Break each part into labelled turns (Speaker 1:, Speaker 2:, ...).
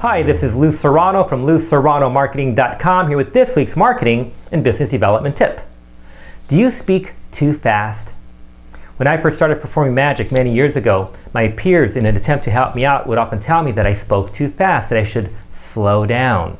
Speaker 1: Hi, this is Lou Serrano from LouSerranoMarketing.com here with this week's marketing and business development tip. Do you speak too fast? When I first started performing magic many years ago, my peers, in an attempt to help me out, would often tell me that I spoke too fast, that I should slow down.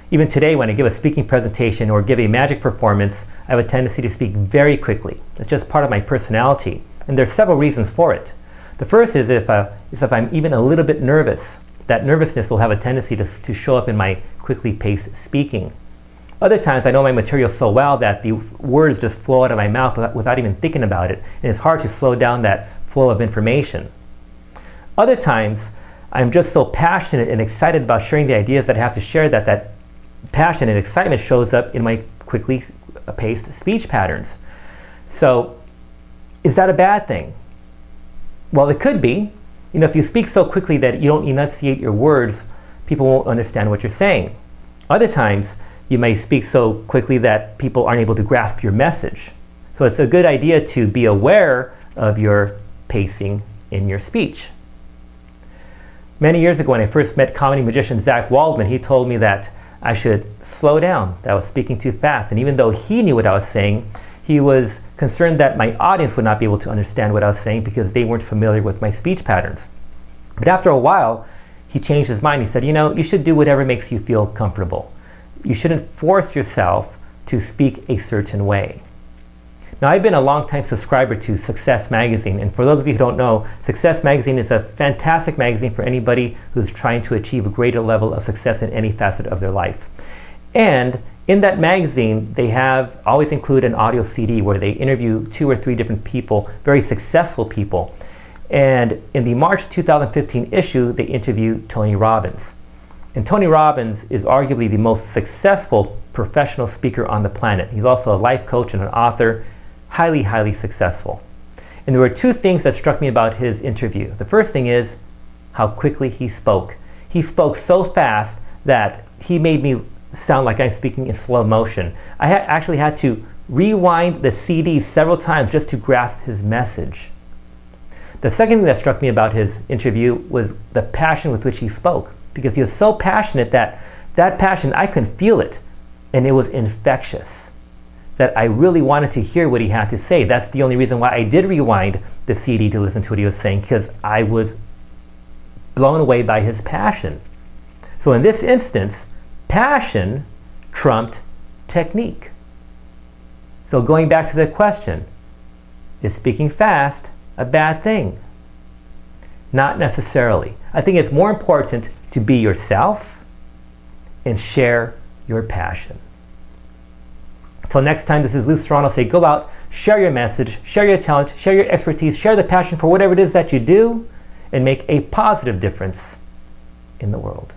Speaker 1: Even today, when I give a speaking presentation or give a magic performance, I have a tendency to speak very quickly. It's just part of my personality, and there's several reasons for it. The first is if I'm even a little bit nervous. That nervousness will have a tendency to show up in my quickly paced speaking. Other times I know my material so well that the words just flow out of my mouth without even thinking about it, and it's hard to slow down that flow of information. Other times I'm just so passionate and excited about sharing the ideas that I have to share that passion and excitement shows up in my quickly paced speech patterns. So is that a bad thing? Well, it could be. You know, if you speak so quickly that you don't enunciate your words, people won't understand what you're saying. Other times, you may speak so quickly that people aren't able to grasp your message. So it's a good idea to be aware of your pacing in your speech. Many years ago, when I first met comedy magician Zach Waldman, he told me that I should slow down, that I was speaking too fast. And even though he knew what I was saying, he was concerned that my audience would not be able to understand what I was saying because they weren't familiar with my speech patterns. But after a while, he changed his mind. He said, you know, you should do whatever makes you feel comfortable. You shouldn't force yourself to speak a certain way. Now, I've been a long-time subscriber to Success Magazine, and for those of you who don't know, Success Magazine is a fantastic magazine for anybody who's trying to achieve a greater level of success in any facet of their life. And in that magazine, they always include an audio CD where they interview 2 or 3 different people, very successful people. And in the March 2015 issue, they interview Tony Robbins. And Tony Robbins is arguably the most successful professional speaker on the planet. He's also a life coach and an author, highly, highly successful. And there were 2 things that struck me about his interview. The first thing is how quickly he spoke. He spoke so fast that he made me sound like I'm speaking in slow motion. I actually had to rewind the CD several times just to grasp his message. The second thing that struck me about his interview was the passion with which he spoke, because he was so passionate that passion, I could feel it, and it was infectious, that I really wanted to hear what he had to say. That's the only reason why I did rewind the CD to listen to what he was saying, because I was blown away by his passion. So in this instance, passion trumped technique. So going back to the question, is speaking fast a bad thing? Not necessarily. I think it's more important to be yourself and share your passion. Until next time, this is Lou Serrano. Say, go out, share your message, share your talents, share your expertise, share the passion for whatever it is that you do, and make a positive difference in the world.